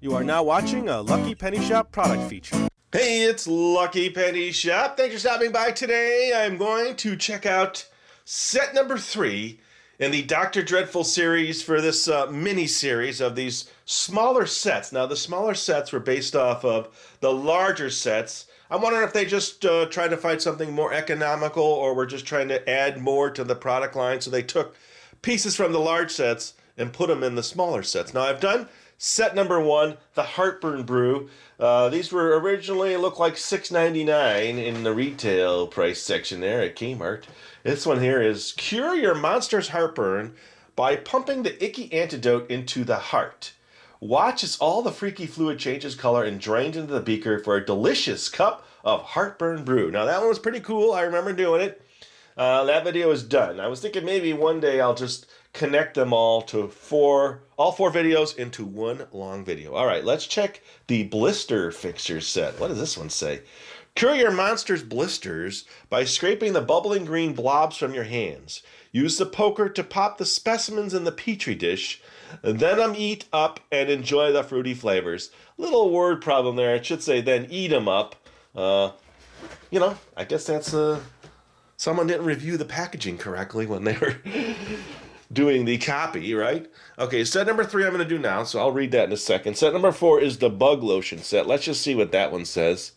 You are now watching a Lucky Penny Shop product feature. Hey, it's Lucky Penny Shop. Thanks for stopping by today. I'm going to check out set number 3 in the Dr. Dreadful series for this mini-series of these smaller sets. Now, the smaller sets were based off of the larger sets. I'm wondering if they just tried to find something more economical or were just trying to add more to the product line. So they took pieces from the large sets and put them in the smaller sets. Now, I've done set number 1, the Heartburn Brew. These were originally looked like $6.99 in the retail price section there at Kmart. This one here is Cure Your Monster's Heartburn by pumping the icky antidote into the heart. Watch as all the freaky fluid changes color and drains into the beaker for a delicious cup of Heartburn Brew. Now that one was pretty cool. I remember doing it. That video is done. I was thinking maybe one day I'll just connect them all to all four videos into one long video. All right, let's check the blister fixture set. What does this one say? Cure your monster's blisters by scraping the bubbling green blobs from your hands. Use the poker to pop the specimens in the petri dish. Then eat up and enjoy the fruity flavors. Little word problem there. It should say then eat them up. I guess that's someone didn't review the packaging correctly when they were doing the copy, right? Okay, set number 3 I'm going to do now, so I'll read that in a second. Set number 4 is the bug lotion set. Let's just see what that one says.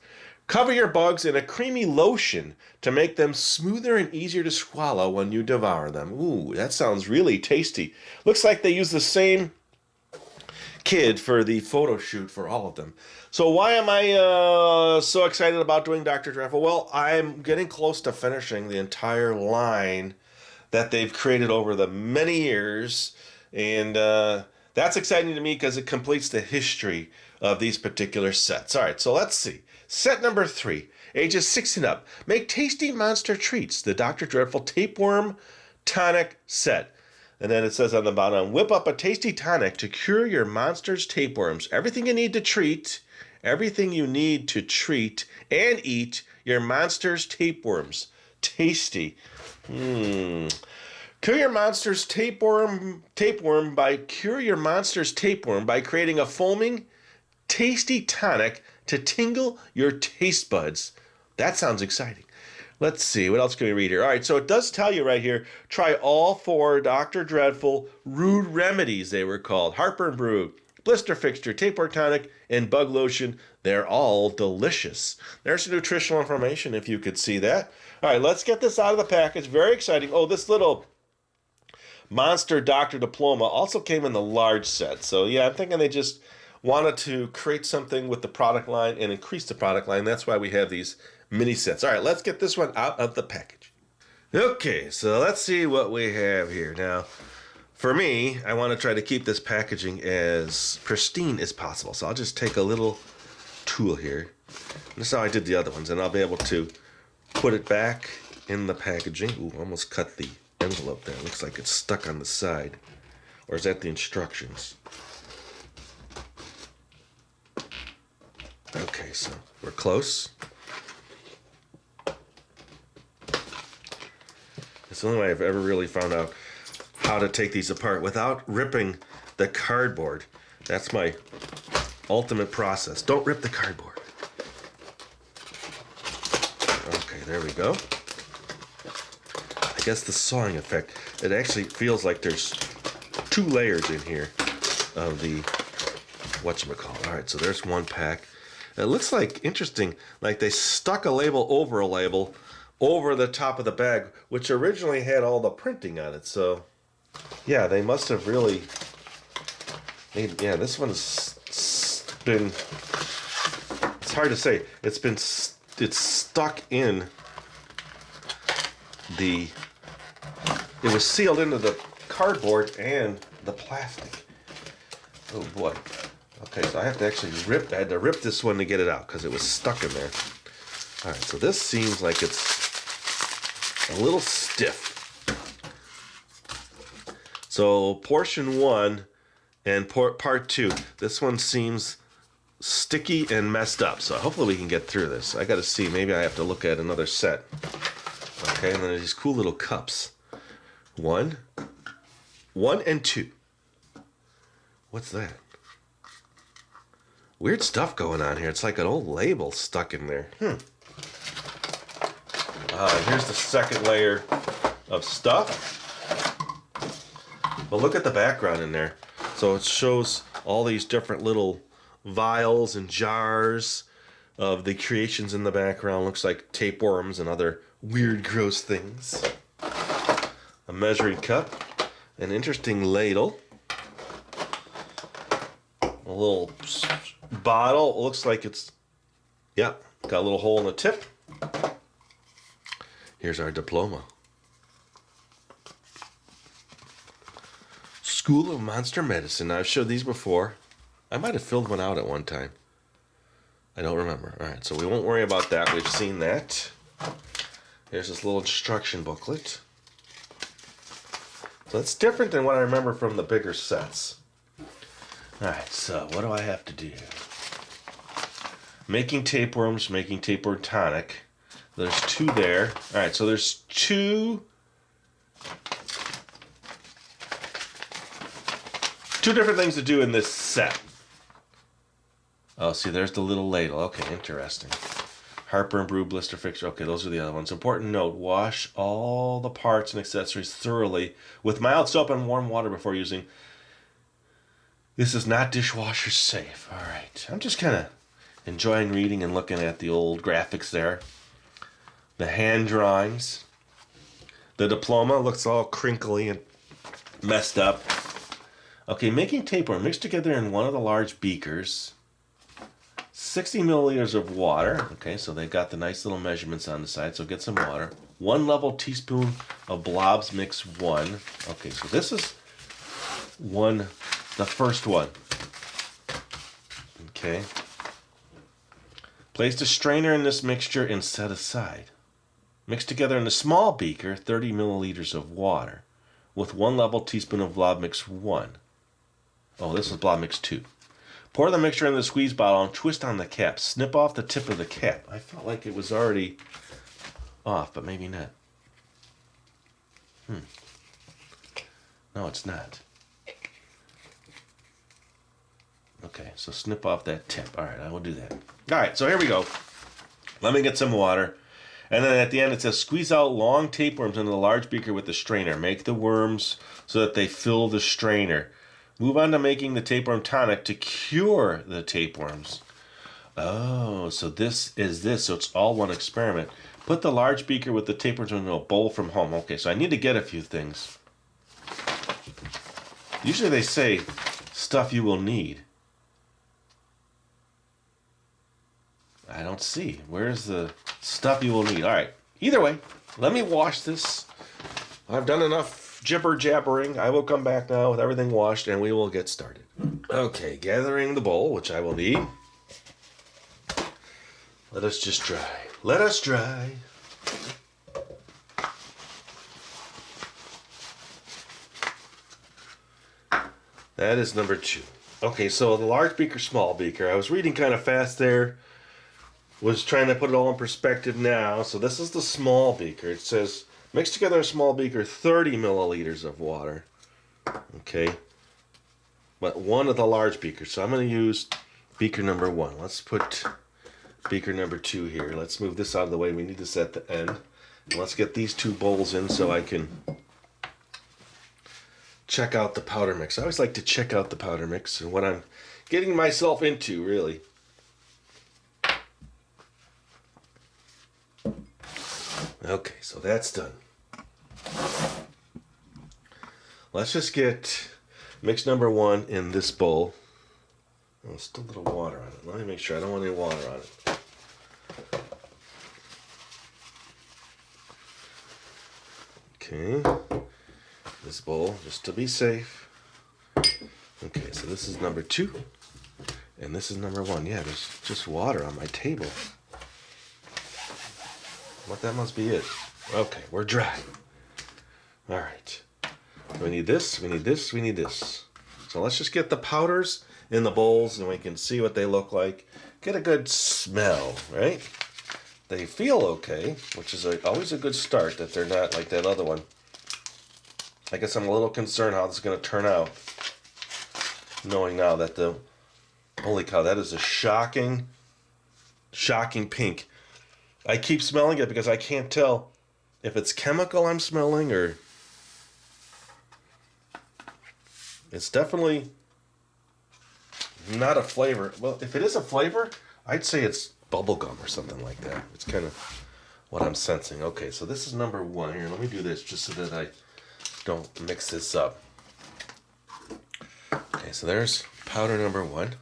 Cover your bugs in a creamy lotion to make them smoother and easier to swallow when you devour them. Ooh, that sounds really tasty. Looks like they use the same kid for the photo shoot for all of them. So why am I so excited about doing Dr. Dreadful? Well, I'm getting close to finishing the entire line that they've created over the many years, and that's exciting to me because it completes the history of these particular sets. All right, so let's see. Set number 3, ages 6 and up. Make tasty monster treats, the Dr. Dreadful Tapeworm Tonic set. And then it says on the bottom, whip up a tasty tonic to cure your monster's tapeworms. Everything you need to treat and eat your monster's tapeworms. Tasty. Cure your monster's tapeworm by creating a foaming, tasty tonic to tingle your taste buds. That sounds exciting. Let's see, what else can we read here? All right, so it does tell you right here, try all 4 Dr. Dreadful Rude Remedies, they were called. Heartburn Brew, Blister Fixture, Tapeworm Tonic, and Bug Lotion. They're all delicious. There's some nutritional information if you could see that. All right, let's get this out of the package. Very exciting. Oh, this little Monster Doctor Diploma also came in the large set. So, yeah, I'm thinking they just wanted to create something with the product line and increase the product line. That's why we have these mini sets. All right, let's get this one out of the package. Okay, so let's see what we have here. Now, for me, I want to try to keep this packaging as pristine as possible. So I'll just take a little tool here. This is how I did the other ones, and I'll be able to put it back in the packaging. Ooh, almost cut the envelope there. It looks like it's stuck on the side. Or is that the instructions? Okay, so we're close. It's the only way I've ever really found out how to take these apart without ripping the cardboard. That's my ultimate process. Don't rip the cardboard. Okay, there we go. I guess the sawing effect, it actually feels like there's 2 layers in here of the whatchamacallit. All right, so there's one pack. It looks like, interesting, like they stuck a label over the top of the bag, which originally had all the printing on it. So, yeah, they must have really made, yeah, this one's been, it's hard to say. It's stuck in it was sealed into the cardboard and the plastic. Oh boy. Okay, so I have to actually I had to rip this one to get it out because it was stuck in there. All right, so this seems like it's a little stiff. So portion 1 and part 2, this one seems sticky and messed up. So hopefully we can get through this. I got to see, maybe I have to look at another set. Okay, and then there's these cool little cups. 1 and 2. What's that? Weird stuff going on here. It's like an old label stuck in there. Here's the second layer of stuff. But look at the background in there. So it shows all these different little vials and jars of the creations in the background. Looks like tapeworms and other weird, gross things. A measuring cup. An interesting ladle. A little bottle. It looks like it's, yeah, got a little hole in the tip. Here's our diploma. School of Monster Medicine. Now, I've showed these before. I might have filled one out at one time. I don't remember. All right, so we won't worry about that. We've seen that. Here's this little instruction booklet. So it's different than what I remember from the bigger sets. All right, so what do I have to do? Making tapeworms, making tapeworm tonic. There's 2 there. All right, so there's 2 different things to do in this set. Oh, see, there's the little ladle. Okay, interesting. Heartburn, brew, blister fixture. Okay, those are the other ones. Important note, wash all the parts and accessories thoroughly with mild soap and warm water before using. This is not dishwasher safe. All right. I'm just kind of enjoying reading and looking at the old graphics there. The hand drawings. The diploma looks all crinkly and messed up. Okay, making tapeworm. Mix together in one of the large beakers. 60 milliliters of water. Okay, so they got the nice little measurements on the side, so get some water. 1 level teaspoon of blobs mix 1. Okay, so this is the first one. Okay. Place the strainer in this mixture and set aside. Mix together in a small beaker 30 milliliters of water with 1 level teaspoon of blob mix 1. Oh, this is blob mix 2. Pour the mixture in the squeeze bottle and twist on the cap. Snip off the tip of the cap. I felt like it was already off, but maybe not. No, it's not. Okay, so snip off that tip. All right, I will do that. All right, so here we go. Let me get some water. And then at the end it says, squeeze out long tapeworms into the large beaker with the strainer. Make the worms so that they fill the strainer. Move on to making the tapeworm tonic to cure the tapeworms. Oh, so this is this. So it's all one experiment. Put the large beaker with the tapeworms into a bowl from home. Okay, so I need to get a few things. Usually they say stuff you will need. I don't see. Where's the stuff you will need? All right. Either way, let me wash this. I've done enough jibber jabbering. I will come back now with everything washed and we will get started. Okay, gathering the bowl, which I will need. Let us just dry. Let us dry. That is number 2. Okay, so the large beaker, small beaker. I was reading kind of fast there. Was trying to put it all in perspective now. So this is the small beaker. It says, mix together in a small beaker 30 milliliters of water. Okay. But 1 of the large beakers. So I'm going to use beaker number 1. Let's put beaker number 2 here. Let's move this out of the way. We need this at the end. And let's get these 2 bowls in so I can check out the powder mix. I always like to check out the powder mix and what I'm getting myself into, really. Okay, so that's done. Let's just get mix number 1 in this bowl. Oh, still a little water on it. Let me make sure I don't want any water on it. Okay, this bowl, just to be safe. Okay, so this is number 2, and this is number 1. Yeah, there's just water on my table. What, that must be it. Okay, we're dry. All right. We need this, we need this, we need this. So let's just get the powders in the bowls and we can see what they look like. Get a good smell, right? They feel okay, which is always a good start, that they're not like that other one. I guess I'm a little concerned how this is going to turn out, knowing now that the Holy cow, that is a shocking pink. I keep smelling it because I can't tell if it's chemical I'm smelling or... It's definitely not a flavor. Well, if it is a flavor, I'd say it's bubblegum or something like that. It's kind of what I'm sensing. Okay, so this is number 1 here. Let me do this just so that I don't mix this up. Okay, so there's powder number 1.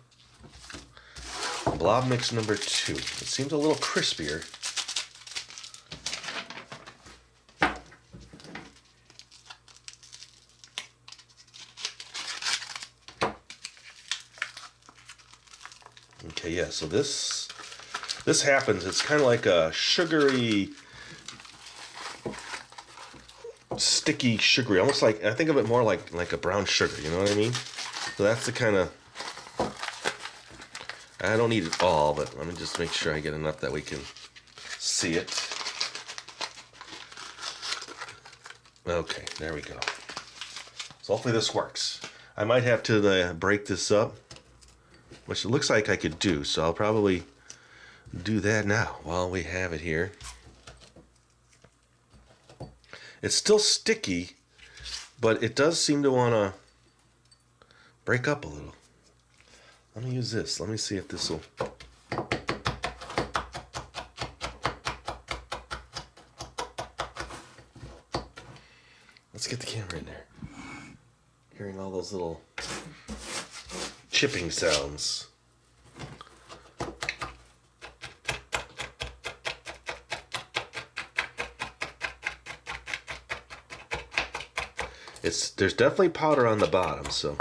Blob mix number 2. It seems a little crispier. Okay, yeah, so this happens. It's kind of like a sugary, sticky, sugary. Almost like, I think of it more like a brown sugar, you know what I mean? So that's the kind of... I don't need it all, but let me just make sure I get enough that we can see it. Okay, there we go. So hopefully this works. I might have to break this up, which it looks like I could do, so I'll probably do that now while we have it here. It's still sticky, but it does seem to want to break up a little. Let me use this. Let me see if this will... Let's get the camera in there. Hearing all those little chipping sounds. There's definitely powder on the bottom, so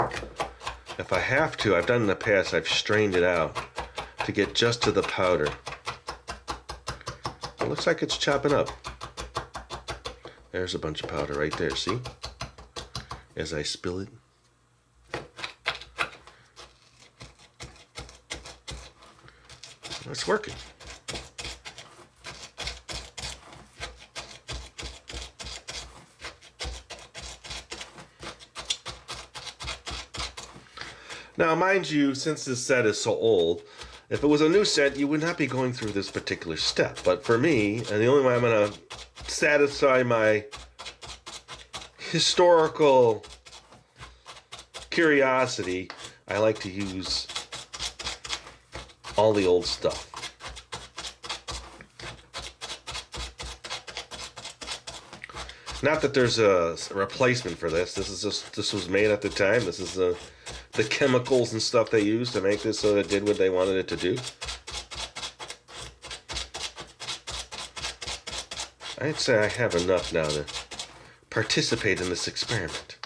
if I have to, I've done in the past, I've strained it out to get just to the powder. It looks like it's chopping up. There's a bunch of powder right there, see? As I spill it. It's working. Now, mind you, since this set is so old, if it was a new set, you would not be going through this particular step. But for me, and the only way I'm going to satisfy my historical curiosity, I like to use all the old stuff. Not that there's a replacement for this. This was made at the time. This is the chemicals and stuff they used to make this so it did what they wanted it to do. I'd say I have enough now to participate in this experiment.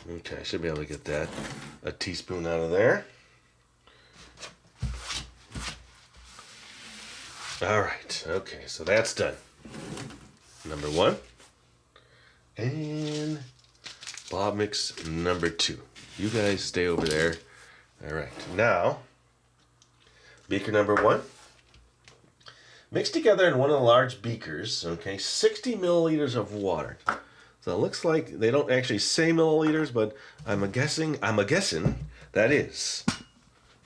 Okay, I should be able to get a teaspoon out of there. All right, okay, so that's done. Number 1. And blob mix number 2. You guys stay over there. All right, now, beaker number 1. Mix together in one of the large beakers, okay, 60 milliliters of water. So it looks like they don't actually say milliliters, but I'm a guessing that is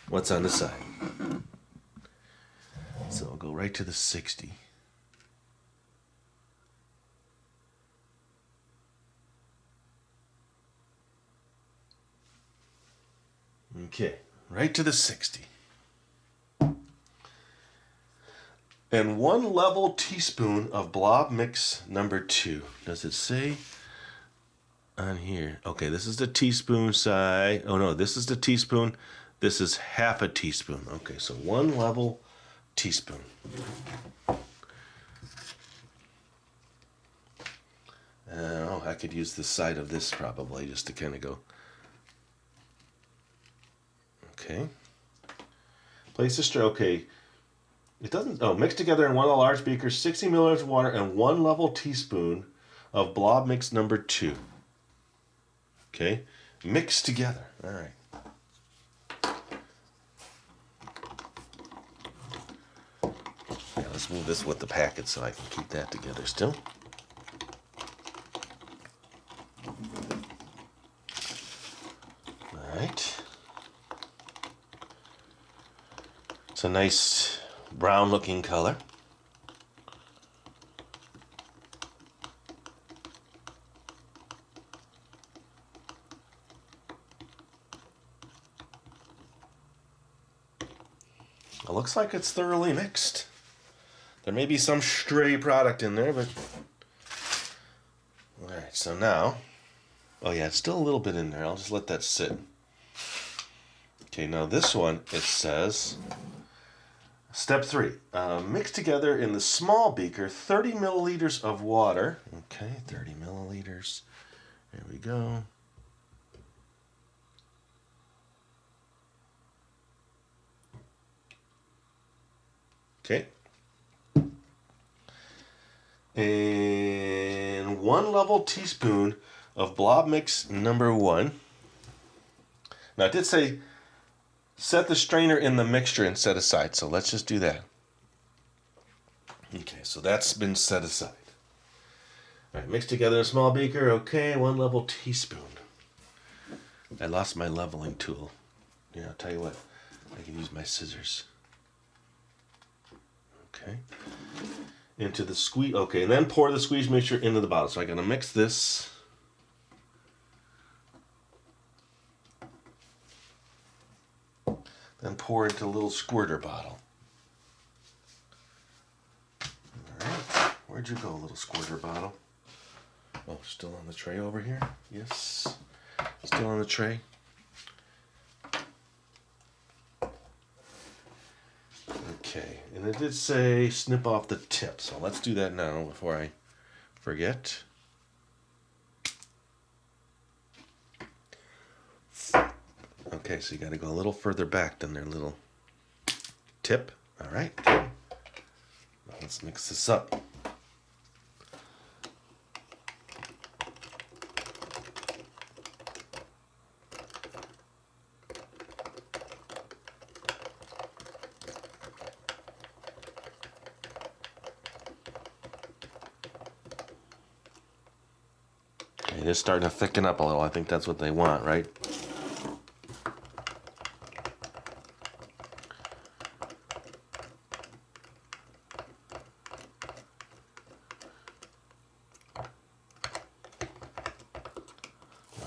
what's on the side. So I'll go right to the 60. Okay, right to the 60. And 1 level teaspoon of blob mix number 2. Does it say on here? Okay, this is the teaspoon size. Oh no, this is the teaspoon. This is half a teaspoon. Okay, so 1 level teaspoon. Oh, I could use the side of this probably just to kind of go. Okay. Place the straw. Okay. It doesn't. Oh, mix together in one of the large beakers 60 milliliters of water and 1 level teaspoon of blob mix number 2. Okay. Mix together. All right. Let's move this with the packet so I can keep that together still. All right. It's a nice brown looking color. It looks like it's thoroughly mixed. There may be some stray product in there, but... Alright, so now... Oh yeah, it's still a little bit in there. I'll just let that sit. Okay, now this one, it says... Step 3. Mix together in the small beaker 30 milliliters of water. Okay, 30 milliliters. There we go. Okay. And 1 level teaspoon of blob mix number 1. Now it did say set the strainer in the mixture and set aside, so let's just do that. Okay, so that's been set aside. All right, mix together in a small beaker. Okay, 1 level teaspoon. I lost my leveling tool. Yeah, I'll tell you what, I can use my scissors. Okay. Into the squeeze. Okay, and then pour the squeeze mixture into the bottle. So I'm going to mix this. Then pour into a little squirter bottle. Alright. Where'd you go, little squirter bottle? Oh, still on the tray over here? Yes. Still on the tray. Okay, and it did say snip off the tip, so let's do that now before I forget. Okay, so you got to go a little further back than their little tip. All right, good. Now let's mix this up. It is starting to thicken up a little. I think that's what they want, right?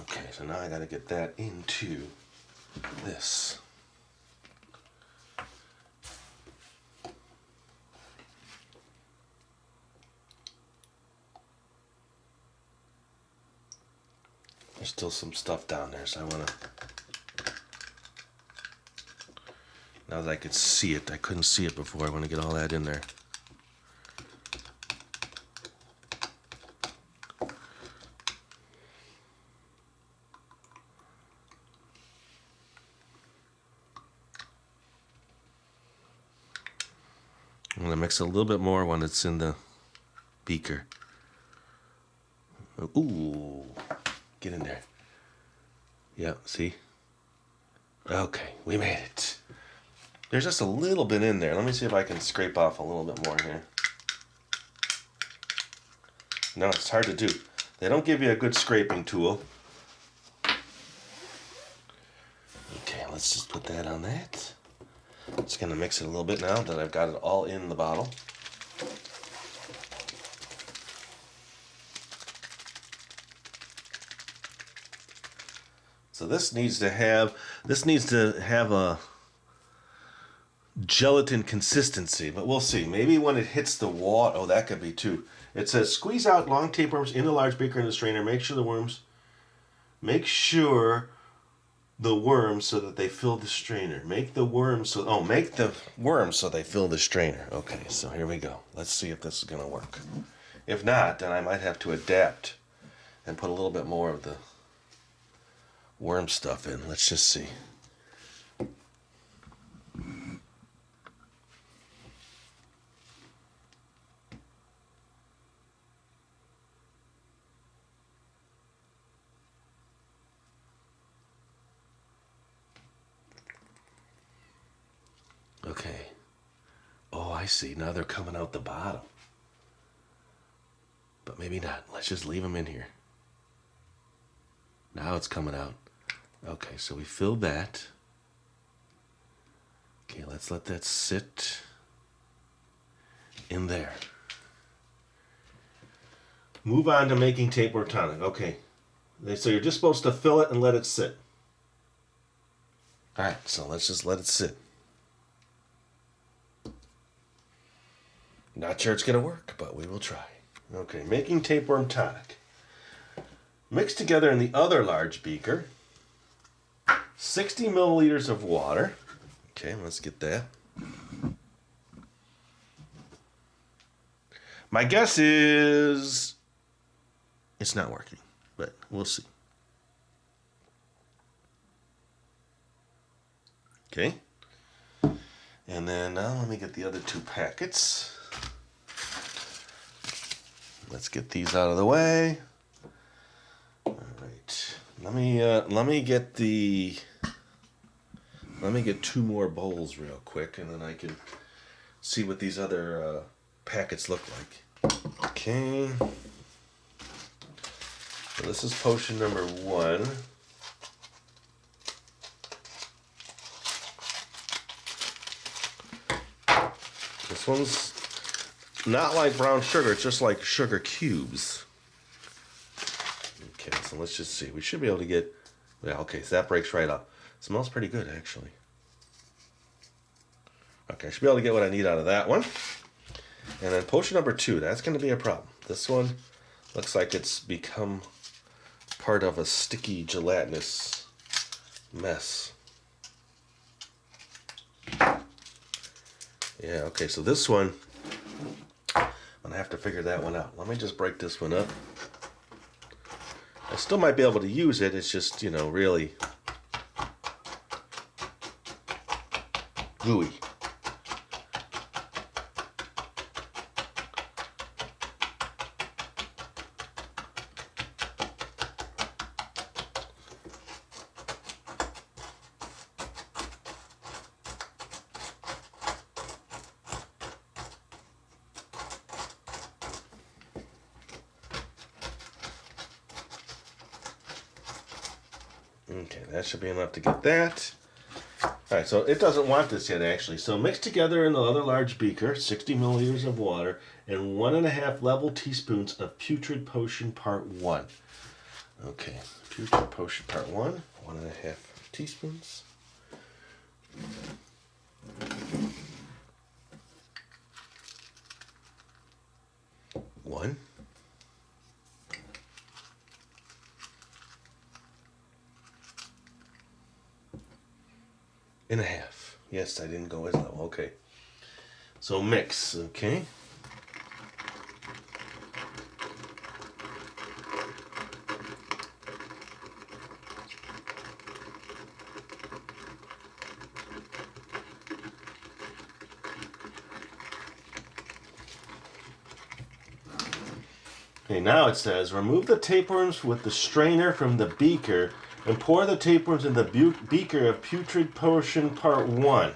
Okay, so now I got to get that into this. There's still some stuff down there, so I want to... Now that I could see it, I couldn't see it before. I want to get all that in there. I'm going to mix a little bit more when it's in the beaker. Ooh. Get in there. Yeah, see? Okay, we made it. There's just a little bit in there. Let me see if I can scrape off a little bit more here. No, it's hard to do. They don't give you a good scraping tool. Okay, let's just put that on that. Just gonna mix it a little bit now that I've got it all in the bottle. So this needs to have a gelatin consistency, but we'll see. Maybe when it hits the water, oh, that could be too. It says squeeze out long tapeworms in a large beaker in the strainer. Make sure the worms so that they fill the strainer. Make the worms so they fill the strainer. Okay, so here we go. Let's see if this is gonna work. If not, then I might have to adapt and put a little bit more of the worm stuff in. Let's just see. Okay. Oh, I see. Now they're coming out the bottom. But maybe not. Let's just leave them in here. Now it's coming out. Okay, so we filled that. Okay, let's let that sit in there. Move on to making tapeworm tonic. Okay, so you're just supposed to fill it and let it sit. All right, so let's just let it sit. Not sure it's going to work, but we will try. Okay, making tapeworm tonic. Mix together in the other large beaker 60 milliliters of water. Okay, let's get that. My guess is it's not working, but we'll see. Okay. And then now let me get the other 2 packets. Let's get these out of the way. All right. Let me get 2 more bowls real quick, and then I can see what these other packets look like. Okay. So this is potion number 1. This one's not like brown sugar, it's just like sugar cubes. Okay, so let's just see. We should be able to get, yeah, okay, so that breaks right up. Smells pretty good, actually. Okay, I should be able to get what I need out of that one. And then potion number 2, that's going to be a problem. This one looks like it's become part of a sticky, gelatinous mess. Yeah, okay, so this one, I'm going to have to figure that one out. Let me just break this one up. I still might be able to use it, it's just, really gooey. Okay, that should be enough to get that. Alright, so it doesn't want this yet, actually. So mix together in the other large beaker 60 milliliters of water and 1.5 level teaspoons of putrid potion part 1. Okay, putrid potion part 1, 1.5 teaspoons. One. And a half. Yes, I didn't go as low. Okay. So mix, okay. Okay, now it says, remove the tapeworms with the strainer from the beaker and pour the tapeworms in the beaker of putrid potion part 1.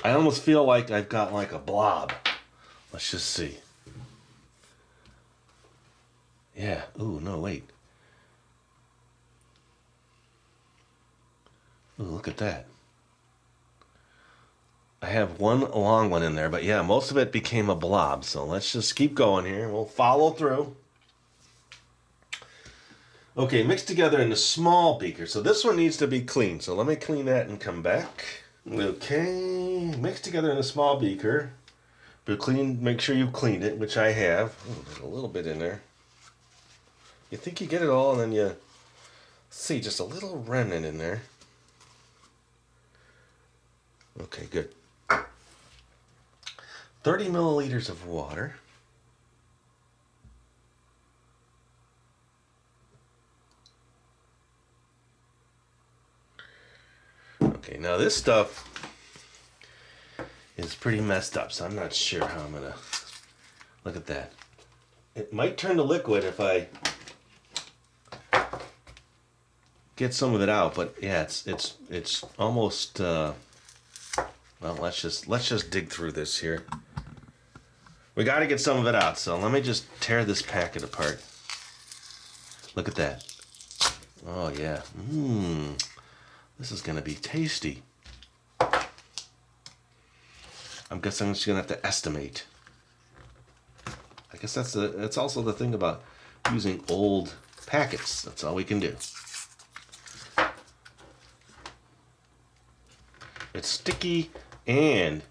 I almost feel like I've got like a blob. Let's just see. Yeah. Ooh, no, wait. Ooh, look at that. I have one long one in there, but yeah, most of it became a blob. So let's just keep going here. We'll follow through. Okay, mix together in a small beaker. So this one needs to be clean. So let me clean that and come back. Okay, mix together in a small beaker. But clean, make sure you cleaned it, which I have. Ooh, there's a little bit in there. You think you get it all, and then you see just a little remnant in there. Okay, good. 30 milliliters of water. Okay, now this stuff is pretty messed up, so I'm not sure how I'm gonna look at that. It might turn to liquid if I get some of it out. But yeah, it's almost. Well, let's just dig through this here. We got to get some of it out. So let me just tear this packet apart. Look at that. Oh yeah. This is gonna be tasty. I'm guessing I'm just gonna have to estimate. I guess that's also the thing about using old packets. That's all we can do. It's sticky and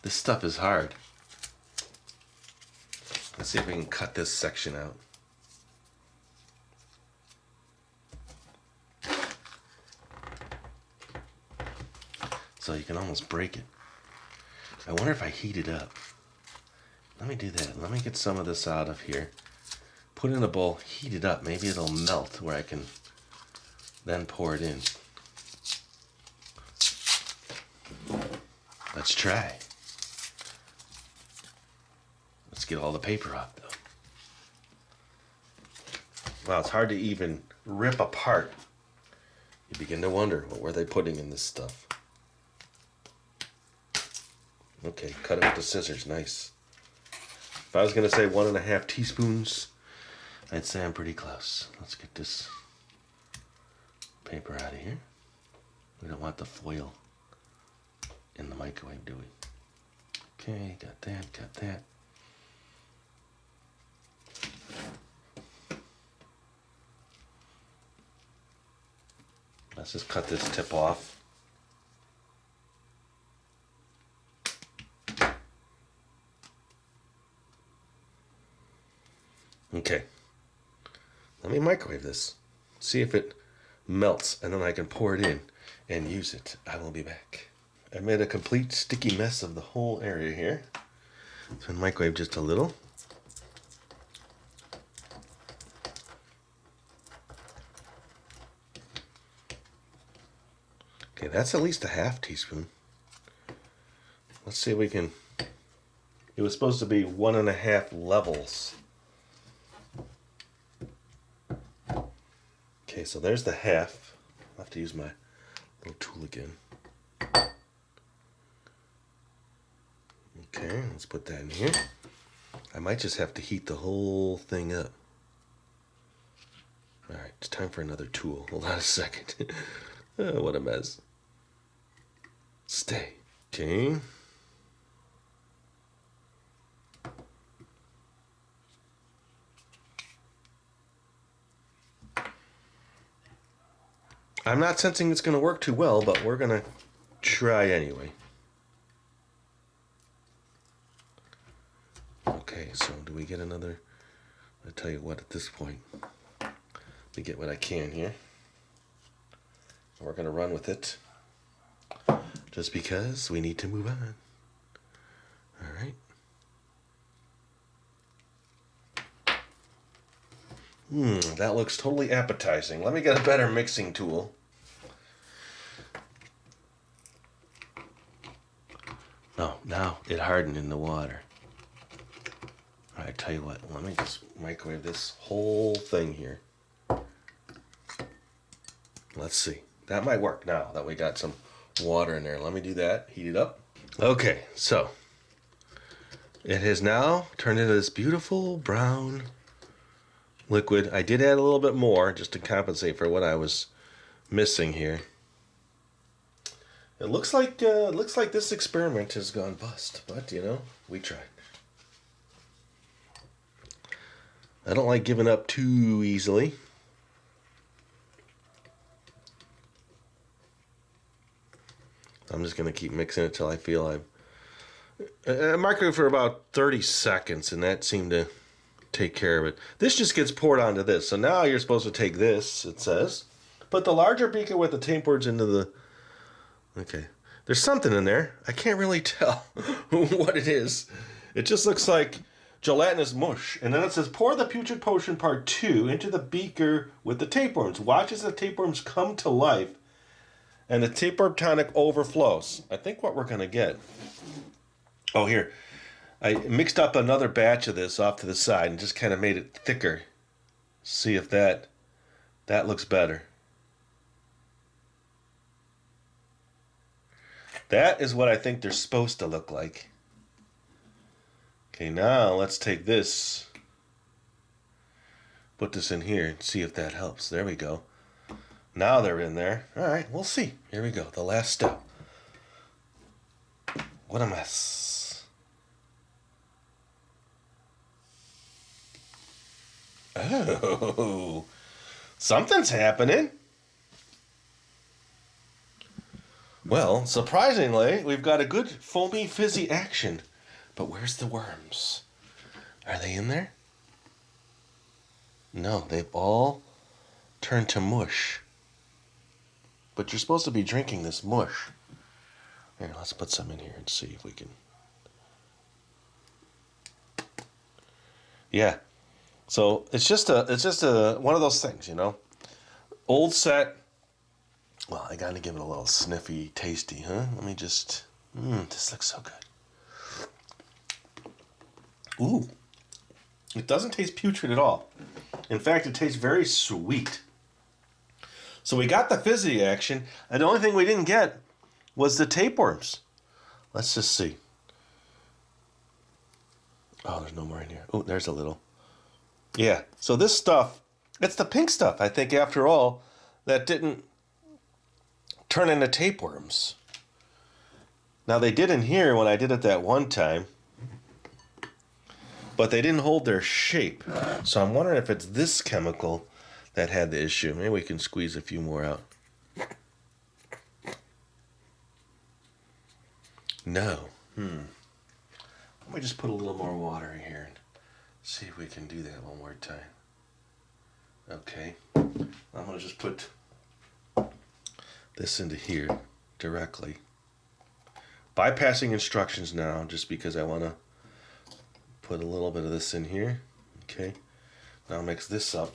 this stuff is hard. Let's see if we can cut this section out. So you can almost break it. I wonder if I heat it up. Let me do that. Let me get some of this out of here. Put it in a bowl, heat it up. Maybe it'll melt where I can then pour it in. Let's try. Let's get all the paper off though. Wow, it's hard to even rip apart. You begin to wonder, what were they putting in this stuff? Okay, cut it with the scissors, nice. If I was gonna say 1.5 teaspoons, I'd say I'm pretty close. Let's get this paper out of here. We don't want the foil in the microwave, do we? Okay, got that, got that. Let's just cut this tip off. Okay, let me microwave this. See if it melts, and then I can pour it in and use it. I will be back. I made a complete sticky mess of the whole area here. So microwave just a little. Okay, that's at least 1/2 teaspoon. Let's see if we can. It was supposed to be 1.5 levels. Okay, so there's the 1/2. I'll have to use my little tool again. Okay, let's put that in here. I might just have to heat the whole thing up. Alright, it's time for another tool. Hold on a second. Oh, what a mess. Stay. Okay. I'm not sensing it's going to work too well, but we're going to try anyway. Okay, so do we get another? I'll tell you what, at this point, let me get what I can here. We're going to run with it, just because we need to move on. All right. That looks totally appetizing. Let me get a better mixing tool. Oh, now it hardened in the water. All right, tell you what, let me just microwave this whole thing here. Let's see. That might work now that we got some water in there. Let me do that, heat it up. Okay, so it has now turned into this beautiful brown liquid. I did add a little bit more just to compensate for what I was missing here. It looks like this experiment has gone bust, but you know, we tried. I don't like giving up too easily. I'm just gonna keep mixing it till I feel I microwave for about 30 seconds, and that seemed to take care of it. This just gets poured onto this. So now you're supposed to take this, it says, put the larger beaker with the tapeworms into the... Okay. There's something in there. I can't really tell what it is. It just looks like gelatinous mush. And then it says, pour the putrid potion part 2 into the beaker with the tapeworms. Watch as the tapeworms come to life and the tapeworm tonic overflows. I think what we're going to get... Oh, here. I mixed up another batch of this off to the side and just kind of made it thicker. See if that looks better. That is what I think they're supposed to look like. Okay, now let's take this, put this in here and see if that helps. There we go. Now they're in there. All right, we'll see. Here we go, the last step. What a mess. Oh, something's happening. Well, surprisingly, we've got a good foamy, fizzy action. But where's the worms? Are they in there? No, they've all turned to mush. But you're supposed to be drinking this mush. Here, let's put some in here and see if we can. Yeah. So it's just a one of those things, you know. Old set. Well, I gotta give it a little sniffy, tasty, huh? Let me just. This looks so good. Ooh. It doesn't taste putrid at all. In fact, it tastes very sweet. So we got the fizzy action, and the only thing we didn't get was the tapeworms. Let's just see. Oh, there's no more in here. Oh, there's a little. Yeah, so this stuff, it's the pink stuff, I think, after all, that didn't turn into tapeworms. Now, they did in here when I did it that one time, but they didn't hold their shape. So I'm wondering if it's this chemical that had the issue. Maybe we can squeeze a few more out. No. Let me just put a little more water in here and see if we can do that one more time. Okay. I'm going to just put this into here directly. Bypassing instructions now just because I want to put a little bit of this in here. Okay. Now mix this up.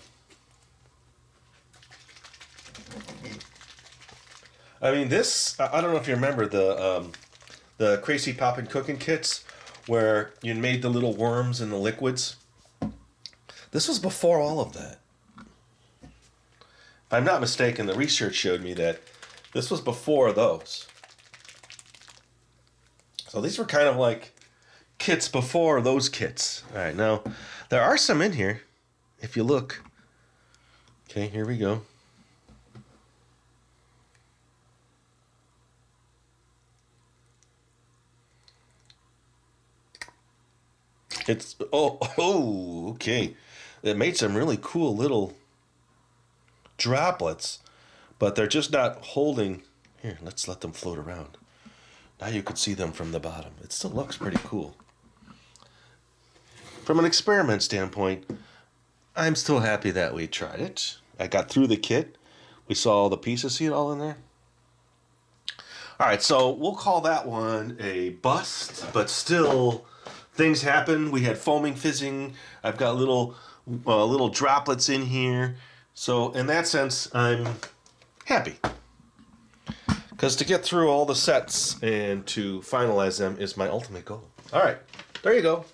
I mean, this, I don't know if you remember the Crazy Poppin' cooking kits where you made the little worms in the liquids. This was before all of that. If I'm not mistaken, the research showed me that this was before those. So these were kind of like kits before those kits. All right, now there are some in here if you look. Okay, here we go. It's, okay. It made some really cool little droplets, but they're just not holding. Here, let's let them float around. Now you can see them from the bottom. It still looks pretty cool. From an experiment standpoint, I'm still happy that we tried it. I got through the kit. We saw all the pieces. See it all in there? All right, so we'll call that one a bust, but still things happen. We had foaming, fizzing. I've got little droplets in here. So in that sense, I'm happy. Because to get through all the sets and to finalize them is my ultimate goal. All right, there you go.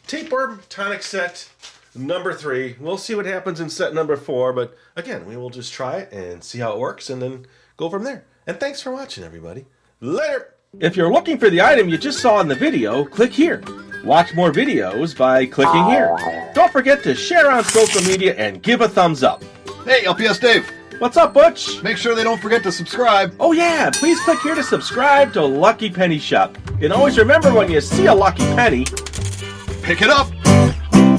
Tapeworm Tonic set number 3. We'll see what happens in set number 4. But again, we will just try it and see how it works and then go from there. And thanks for watching, everybody. Later! If you're looking for the item you just saw in the video, click here. Watch more videos by clicking here. Don't forget to share on social media and give a thumbs up. Hey, LPS Dave. What's up, Butch? Make sure they don't forget to subscribe. Oh yeah, please click here to subscribe to Lucky Penny Shop. And always remember, when you see a lucky penny, Pick it up.